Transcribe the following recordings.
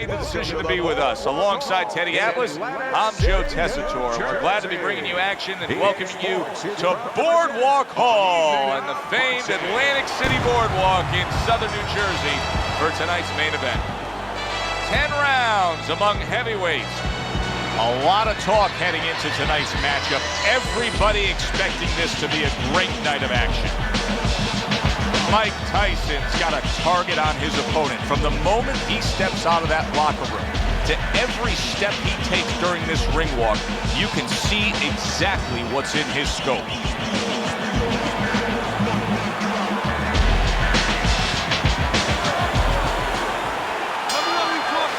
making the decision to be with us. Alongside Teddy Atlas, I'm Joe Tessitore. We're glad to be bringing you action and welcoming you to Boardwalk Hall and the famed Atlantic City Boardwalk in southern New Jersey for tonight's main event. 10 rounds among heavyweights. A lot of talk heading into tonight's matchup. Everybody expecting this to be a great night of action. Mike Tyson's got a target on his opponent from the moment he steps out of that locker room to every step he takes during this ring walk. You can see exactly what's in his scope.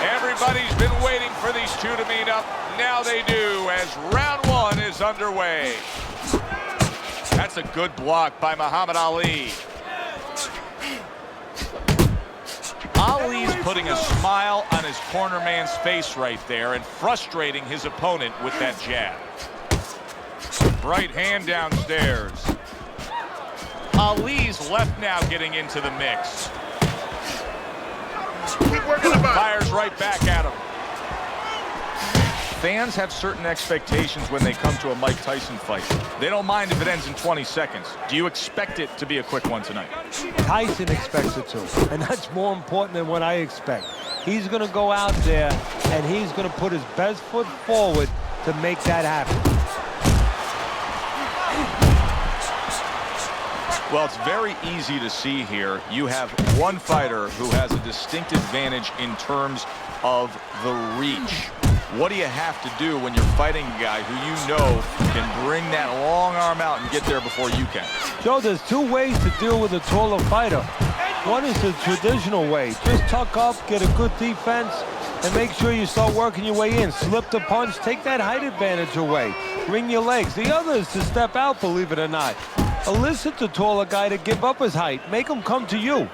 Everybody's been waiting for these two to meet up. Now they do as round one is underway. That's a good block by Muhammad Ali. Ali's putting a smile on his corner man's face right there and frustrating his opponent with that jab. Right hand downstairs. Ali's left now getting into the mix. Keep working the body. Fires right back at him. Fans have certain expectations when they come to a Mike Tyson fight. They don't mind if it ends in 20 seconds. Do you expect it to be a quick one tonight? Tyson expects it to, and that's more important than what I expect. He's going to go out there, and he's going to put his best foot forward to make that happen. Well, it's very easy to see here. You have one fighter who has a distinct advantage in terms of the reach. What do you have to do when you're fighting a guy who you know can bring that long arm out and get there before you can? Joe, there's two ways to deal with a taller fighter. One is the traditional way. Just tuck up, get a good defense, and make sure you start working your way in. Slip the punch, take that height advantage away. Bring your legs. The other is to step out, believe it or not. Elicit the taller guy to give up his height. Make him come to you.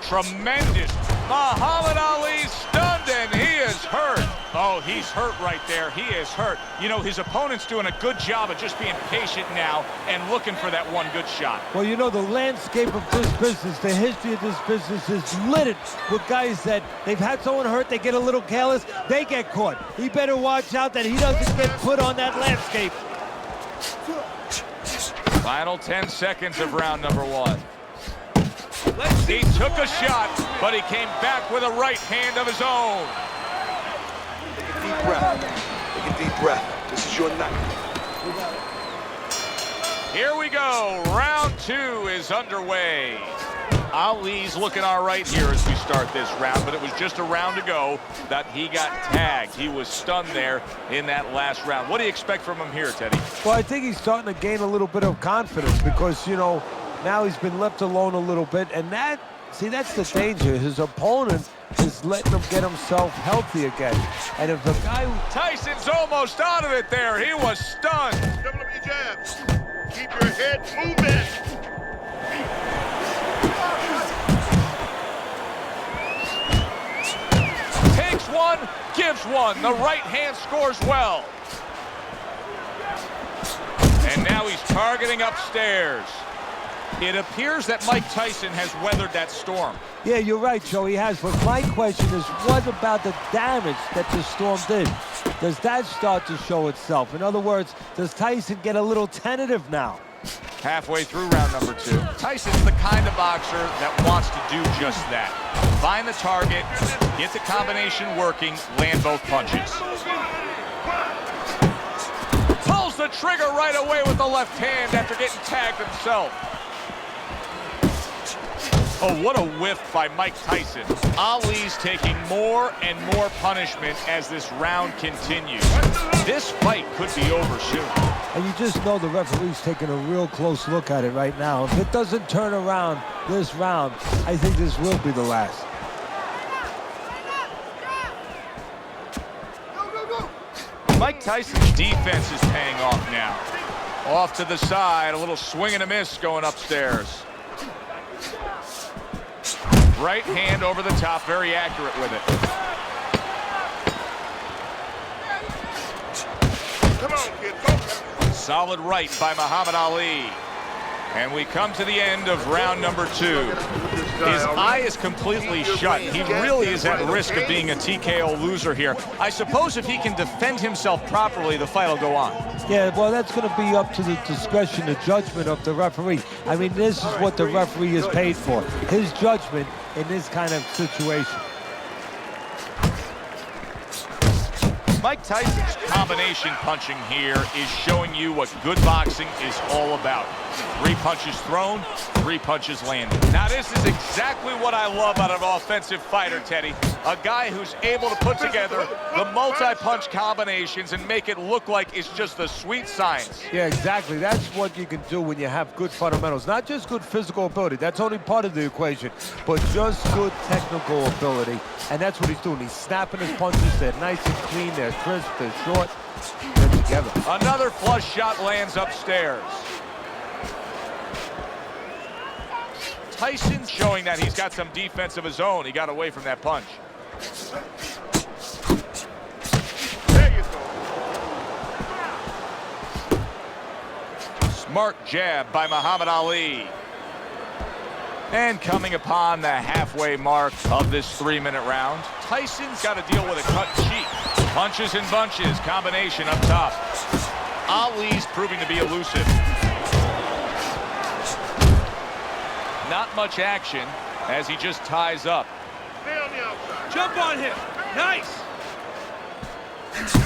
Tremendous. Muhammad Ali stunned and he is hurt. Oh, he's hurt right there. He is hurt. You know, his opponent's doing a good job of just being patient now and looking for that one good shot. Well, you know, the landscape of this business, the history of this business is littered with guys that they've had someone hurt, they get a little careless, they get caught. He better watch out that he doesn't get put on that landscape. Final 10 seconds of round number one. He took a shot, but he came back with a right hand of his own. Take a deep breath. Take a deep breath. This is your night. Here we go. Round two is underway. Ali's looking all right here as we start this round, but it was just a round ago that he got tagged. He was stunned there in that last round. What do you expect from him here, Teddy? Well, I think he's starting to gain a little bit of confidence because, you know, now he's been left alone a little bit, and that's the danger. His opponent is letting him get himself healthy again. And if the guy... Tyson's almost out of it there. He was stunned. Double up your jabs. Keep your head moving. Takes one, gives one. The right hand scores well. And now he's targeting upstairs. It appears that Mike Tyson has weathered that storm. Yeah, you're right, Joe, he has. But my question is, what about the damage that the storm did? Does that start to show itself? In other words, does Tyson get a little tentative now? Halfway through round number two. Tyson's the kind of boxer that wants to do just that. Find the target, get the combination working, land both punches. Pulls the trigger right away with the left hand after getting tagged himself. Oh, what a whiff by Mike Tyson. Ali's taking more and more punishment as this round continues. This fight could be over soon. And you just know the referee's taking a real close look at it right now. If it doesn't turn around this round, I think this will be the last. Mike Tyson's defense is paying off now. Off to the side, a little swing and a miss going upstairs. Right hand over the top, very accurate with it. Come on, kid. Focus. Solid right by Muhammad Ali. And we come to the end of round number 2. His eye is completely shut. He really is at risk of being a TKO loser here. I suppose if he can defend himself properly, the fight will go on. Yeah, well, that's going to be up to the discretion, the judgment of the referee. I mean, this is what the referee is paid for, his judgment in this kind of situation. Mike Tyson's combination punching here is showing you what good boxing is all about. 3 punches thrown, 3 punches landed. Now, this is exactly what I love out of an offensive fighter, Teddy. A guy who's able to put together the multi-punch combinations and make it look like it's just a sweet science. Yeah, exactly. That's what you can do when you have good fundamentals. Not just good physical ability. That's only part of the equation, but just good technical ability. And that's what he's doing. He's snapping his punches. They're nice and clean. They're crisp. They're short. They're together. Another flush shot lands upstairs. Tyson showing that he's got some defense of his own. He got away from that punch. There you go. Smart jab by Muhammad Ali. And coming upon the halfway mark of this 3-minute round, Tyson's got to deal with a cut cheek. Punches and bunches, combination up top. Ali's proving to be elusive. Not much action as he just ties up. Stay on the outside. Jump on him. Nice. Use the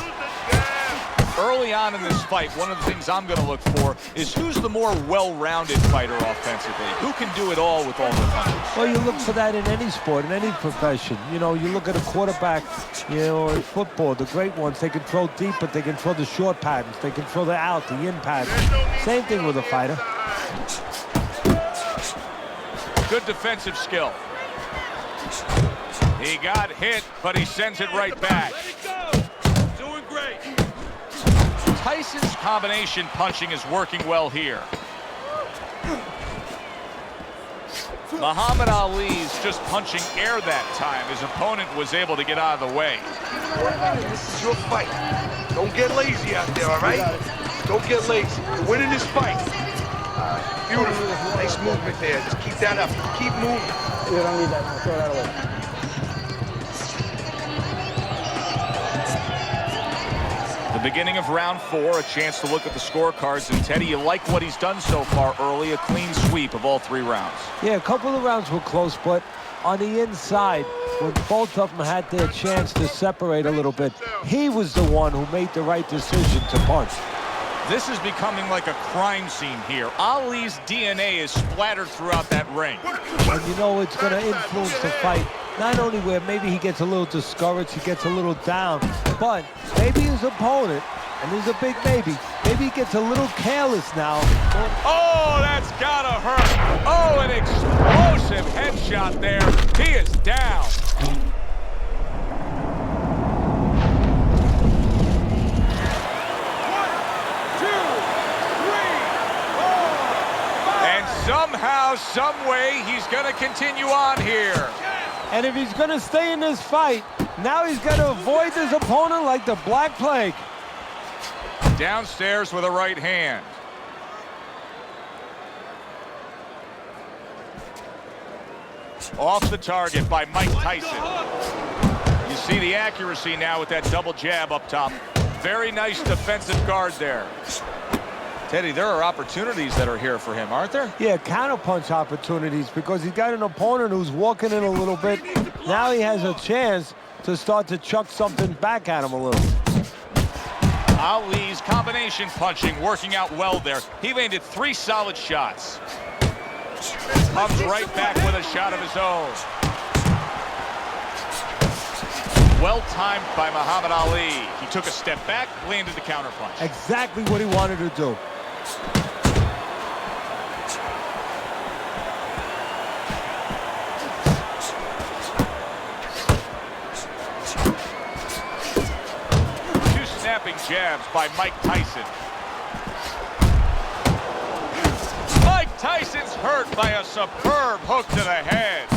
jab. Early on in this fight, one of the things I'm going to look for is who's the more well-rounded fighter offensively. Who can do it all with all the punches? Well, you look for that in any sport, in any profession. You know, you look at a quarterback, you know, in football, the great ones, they can throw deep, but they can throw the short patterns. They can throw the out, the in patterns. Same thing with a fighter. Good defensive skill. He got hit, but he sends it right back. Let it go. Doing great. Tyson's combination punching is working well here. Muhammad Ali's just punching air that time. His opponent was able to get out of the way. This is your fight. Don't get lazy out there, all right? Don't get lazy. You're winning this fight. Beautiful. Nice movement there. Just keep that up. Keep moving. You don't need that. No, throw that away. The beginning of round 4, a chance to look at the scorecards. And Teddy, you like what he's done so far early, a clean sweep of all 3 rounds. Yeah, a couple of rounds were close, but on the inside, when both of them had their chance to separate a little bit, he was the one who made the right decision to punch. This is becoming like a crime scene here. Ali's DNA is splattered throughout that ring. And you know it's going to influence the fight. Not only where maybe he gets a little discouraged, he gets a little down, but maybe his opponent, and there's a big maybe he gets a little careless now. Oh, that's gotta hurt. Oh, an explosive headshot there. He is down. Somehow, some way, he's going to continue on here. And if he's going to stay in this fight, now he's got to avoid his opponent like the Black Plague. Downstairs with a right hand. Off the target by Mike Tyson. You see the accuracy now with that double jab up top. Very nice defensive guard there. Teddy, there are opportunities that are here for him, aren't there? Yeah, counterpunch opportunities because he's got an opponent who's walking in a little bit. Now he has a chance to start to chuck something back at him a little. Ali's combination punching working out well there. He landed 3 solid shots. Comes right back with a shot of his own. Well timed by Muhammad Ali. He took a step back, landed the counterpunch. Exactly what he wanted to do. Two snapping jabs by Mike Tyson. Mike Tyson's hurt by a superb hook to the head.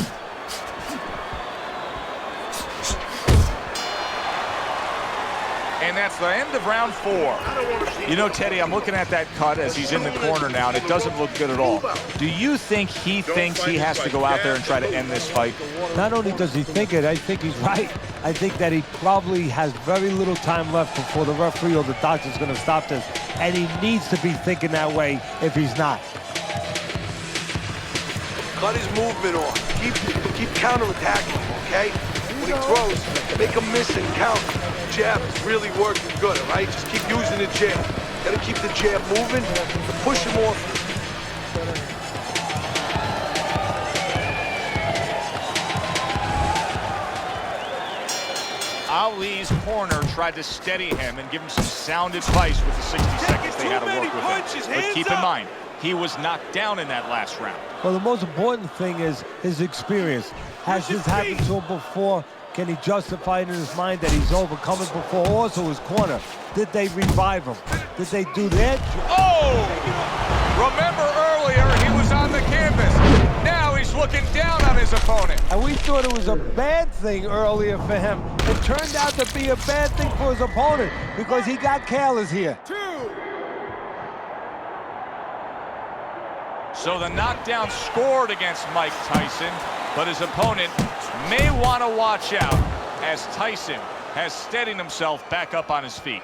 And that's the end of round 4. You know, Teddy, I'm looking at that cut as he's in the corner now, and it doesn't look good at all. Do you think he thinks he has to go out there and try to end this fight? Not only does he think it, I think he's right. I think that he probably has very little time left before the referee or the doctor's going to stop this. And he needs to be thinking that way if he's not. Cut his movement off. Keep counterattacking, okay? When he throws, make him miss and count. Jab is really working good, all right? Just keep using the jab. Gotta keep the jab moving to push him off. Ali's corner tried to steady him and give him some sound advice with the 60 seconds they had to work with him. But keep in mind, he was knocked down in that last round. Well, the most important thing is his experience. Has this happened to him before? Can he justify it in his mind that he's overcome it before? Also, his corner, did they revive him? Did they do that? Oh! Remember earlier, he was on the canvas. Now he's looking down on his opponent. And we thought it was a bad thing earlier for him. It turned out to be a bad thing for his opponent because he got careless here. So the knockdown scored against Mike Tyson, but his opponent may want to watch out as Tyson has steadied himself back up on his feet.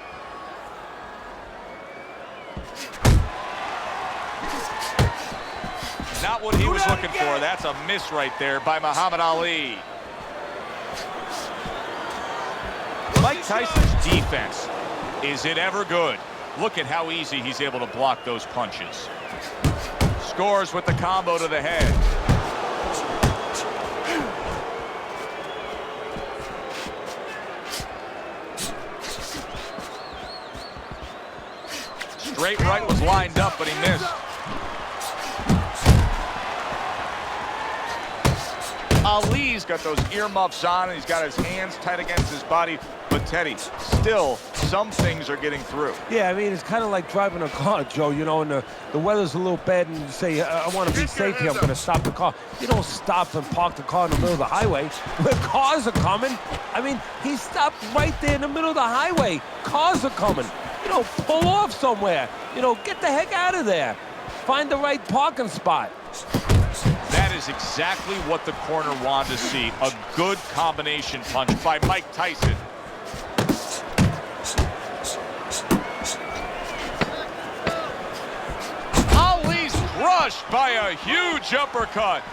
Not what he was looking for. That's a miss right there by Muhammad Ali. Mike Tyson's defense, is it ever good? Look at how easy he's able to block those punches. Scores with the combo to the head. Straight right was lined up, but he missed. Ali's got those earmuffs on, and he's got his hands tight against his body. But Teddy, still, some things are getting through. Yeah, I mean, it's kind of like driving a car, Joe, you know, and the weather's a little bad, and you say, I want to be safe here, I'm going to stop the car. You don't stop and park the car in the middle of the highway where cars are coming. I mean, he stopped right there in the middle of the highway. Cars are coming. You know, pull off somewhere. You know, get the heck out of there. Find the right parking spot. That is exactly what the corner wanted to see. A good combination punch by Mike Tyson. Ali's crushed by a huge uppercut.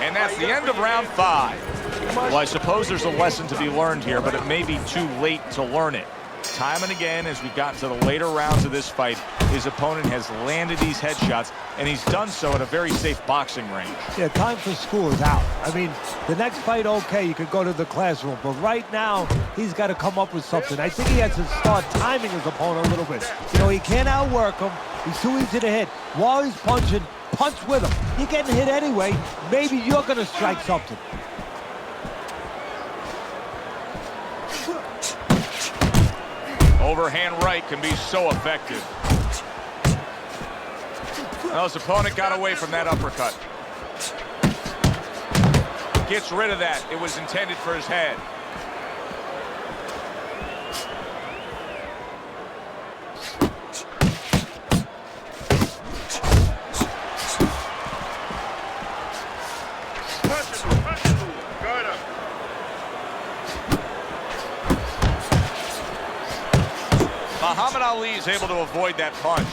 And that's the end of round 5. Well, I suppose there's a lesson to be learned here, but it may be too late to learn it. Time and again, as we've gotten to the later rounds of this fight, his opponent has landed these headshots, and he's done so at a very safe boxing range. Yeah, time for school is out. I mean, the next fight, okay, you could go to the classroom, but right now, he's got to come up with something. I think he has to start timing his opponent a little bit. You know, he can't outwork him. He's too easy to hit. While he's punching, punch with him. You're getting hit anyway. Maybe you're going to strike something. Overhand right can be so effective. Well, his opponent got away from that uppercut. Gets rid of that. It was intended for his head. Muhammad Ali is able to avoid that punch.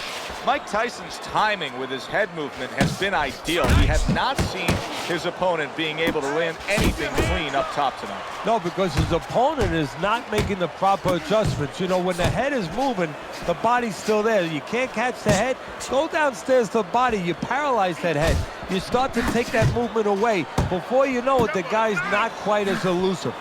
Mike Tyson's timing with his head movement has been ideal. He has not seen his opponent being able to land anything clean up top tonight. No, because his opponent is not making the proper adjustments. You know, when the head is moving, the body's still there. You can't catch the head. Go downstairs to the body. You paralyze that head. You start to take that movement away. Before you know it, the guy's not quite as elusive.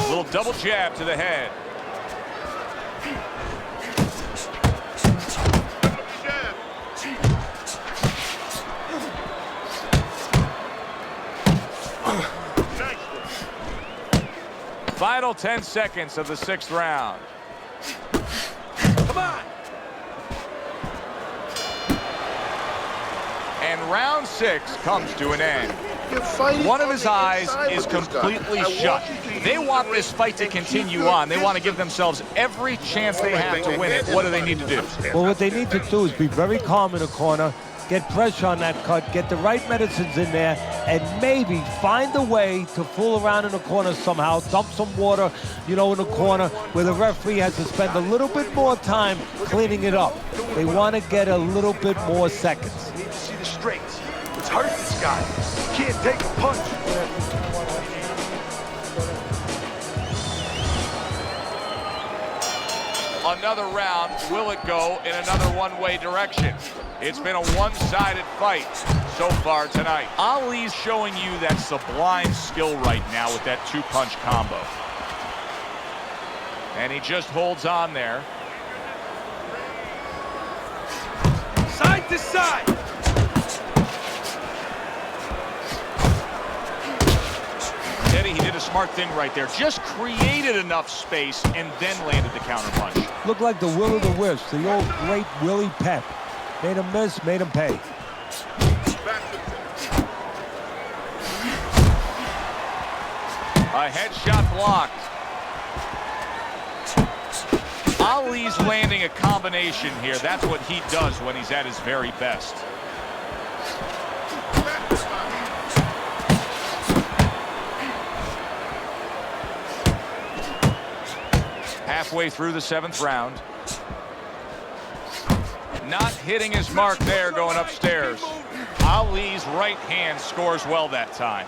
Little double jab to the head. Final 10 seconds of the 6th round. Come on. And round 6 comes to an end. You're fighting One of on his the eyes inside is with this guy. completely I shut. want you to They use want the this fight to ring and continue keep your on. They want to distance. give themselves every chance they have to win it. What do they need to do? Well, what they need to do is be very calm in the corner, get pressure on that cut, get the right medicines in there, and maybe find a way to fool around in the corner somehow, dump some water, you know, in the corner where the referee has to spend a little bit more time cleaning it up. They want to get a little bit more seconds. Need to see the straights. Let's hurt this guy. He can't take a punch. Another round, will it go in another one-way direction? It's been a one-sided fight so far tonight. Ali's showing you that sublime skill right now with that two-punch combo. And he just holds on there. Side to side. Teddy, he did a smart thing right there. Just created enough space and then landed the counter punch. Looked like the will of the wisp, the old great Willie Pep. Made him miss, made him pay. A headshot blocked. Ali's landing a combination here. That's what he does when he's at his very best. Halfway through the 7th round. Not hitting his mark there going upstairs. Ali's right hand scores well that time.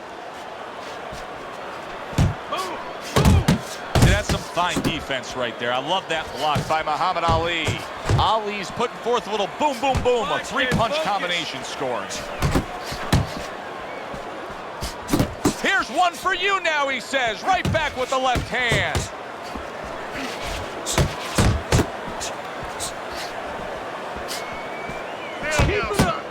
See, that's some fine defense right there. I love that block by Muhammad Ali. Ali's putting forth a little boom, boom, boom. A three-punch combination scores. Here's one for you now, he says. Right back with the left hand. Keep it up.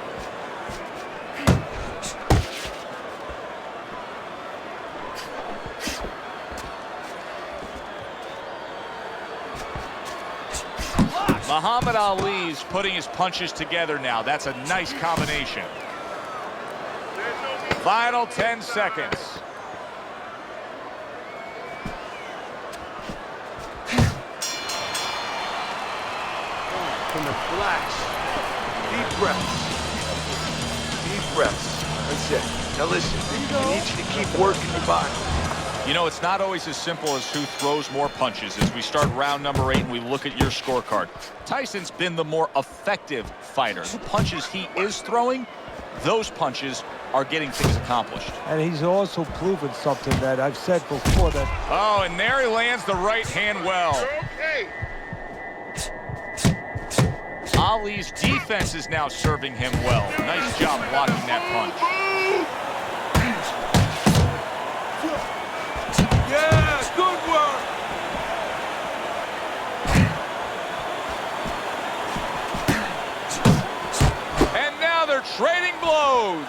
Muhammad Ali's putting his punches together now. That's a nice combination. Final 10 seconds. Relax. Deep breaths. Deep breaths. That's it. Now listen, I need you to keep working your body. You know, it's not always as simple as who throws more punches. As we start round number 8 and we look at your scorecard, Tyson's been the more effective fighter. The punches he is throwing, those punches are getting things accomplished. And he's also proven something that I've said before, that Oh, and there he lands the right hand well. Okay. Ali's defense is now serving him well. Nice job blocking that punch. Yeah, good work. And now they're trading blows.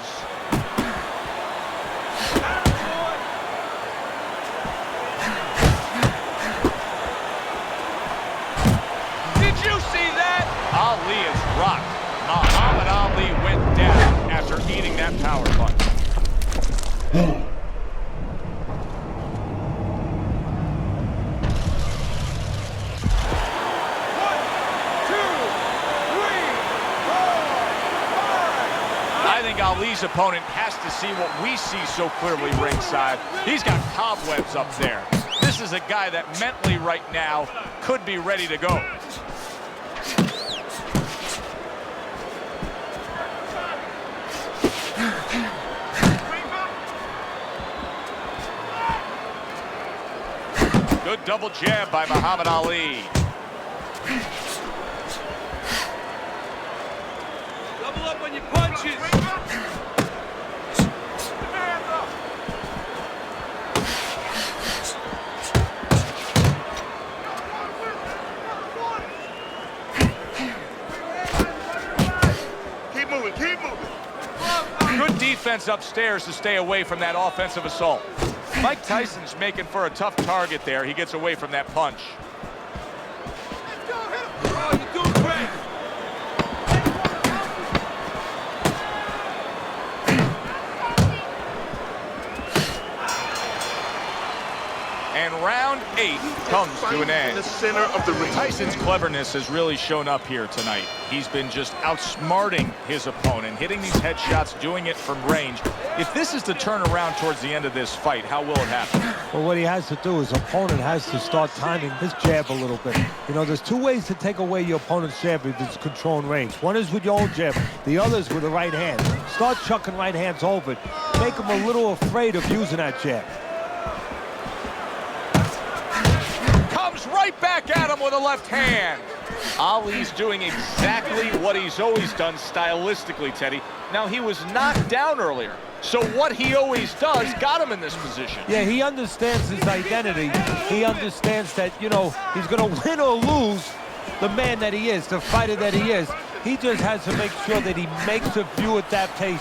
Did you see that? Ali is rocked. Muhammad Ali went down after eating that power punch. I think Ali's opponent has to see what we see so clearly ringside. He's got cobwebs up there. This is a guy that mentally right now could be ready to go. Good double jab by Muhammad Ali. Double up on your punches. Keep moving, keep moving. Good defense upstairs to stay away from that offensive assault. Mike Tyson's making for a tough target there. He gets away from that punch. Oh, you're doing great. And round 8 comes to an In the end. center of the ring. Tyson's cleverness has really shown up here tonight. He's been just outsmarting his opponent, hitting these headshots, doing it from range. If this is to turn around towards the end of this fight, how will it happen? Well, what he has to do is opponent has to start timing his jab a little bit. You know, there's two ways to take away your opponent's jab if it's control and range. One is with your own jab. The other is with the right hand. Start chucking right hands over it. Make him a little afraid of using that jab. Right back at him with a left hand. Ali's doing exactly what he's always done stylistically, Teddy. Now, he was knocked down earlier, so what he always does got him in this position. Yeah, he understands his identity. He understands that, you know, he's going to win or lose the man that he is, the fighter that he is. He just has to make sure that he makes a few adaptations.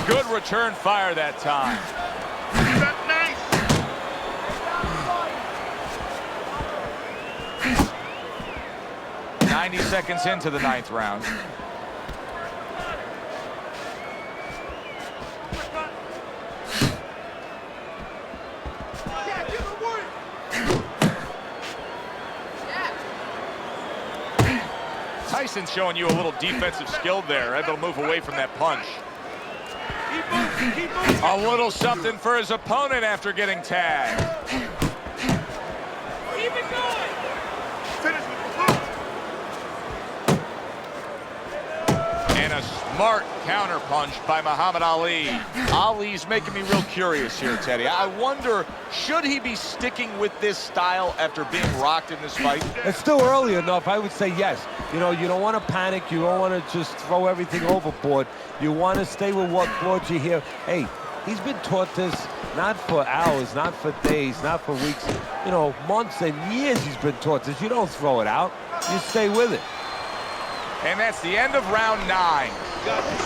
Good return fire that time. Nice. 90 seconds into the 9th round. Tyson's showing you a little defensive skill there, able to move away from that punch. A little something for his opponent after getting tagged. Keep it going. Finish with the hook. And a smart counter punch by Muhammad Ali. Ali's making me real curious here, Teddy. I wonder, should he be sticking with this style after being rocked in this fight? It's still early enough. I would say yes. You know, you don't want to panic. You don't want to just throw everything overboard. You want to stay with what brought you here. Hey, he's been taught this not for hours, not for days, not for weeks. You know, months and years he's been taught this. You don't throw it out. You stay with it. And that's the end of round 9.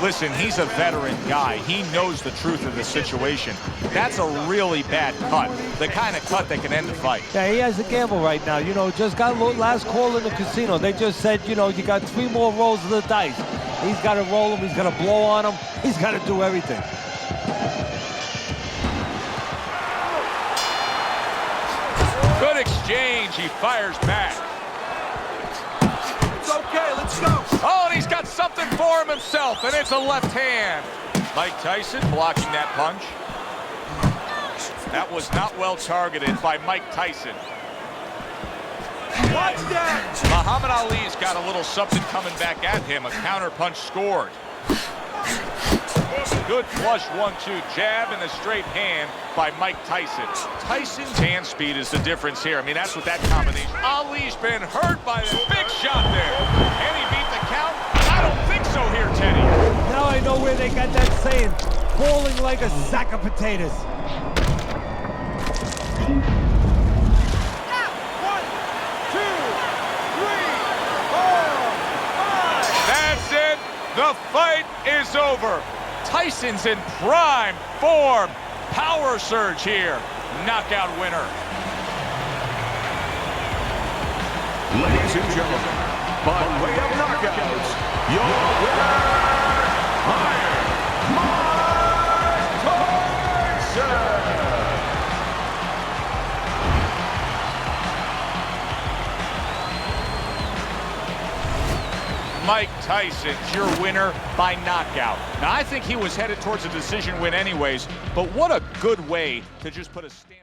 Listen, he's a veteran guy. He knows the truth of the situation. That's a really bad cut, the kind of cut that can end the fight. Yeah, he has a gamble right now. You know, just got last call in the casino. They just said, you know, you got 3 more rolls of the dice. He's got to roll them. He's got to blow on them. He's got to do everything. Good exchange. He fires back. It's okay, let's go. Oh, and he's got something for him himself, and it's a left hand. Mike Tyson blocking that punch. That was not well targeted by Mike Tyson. Watch that. Muhammad Ali's got a little something coming back at him. A counter punch scored. Good flush 1-2 jab and a straight hand by Mike Tyson. Tyson's hand speed is the difference here. I mean, that's what that combination. Ali's been hurt by the big shot there. Can he beat the count? I don't think so here, Teddy. Now I know where they got that saying, falling like a sack of potatoes. That's it. The fight is over. Tyson's in prime form. Power surge here. Knockout winner. Ladies and gentlemen, by way of knockouts, your winner, Mike Tyson's your winner by knockout. Now, I think he was headed towards a decision win anyways, but what a good way to just put a stamp.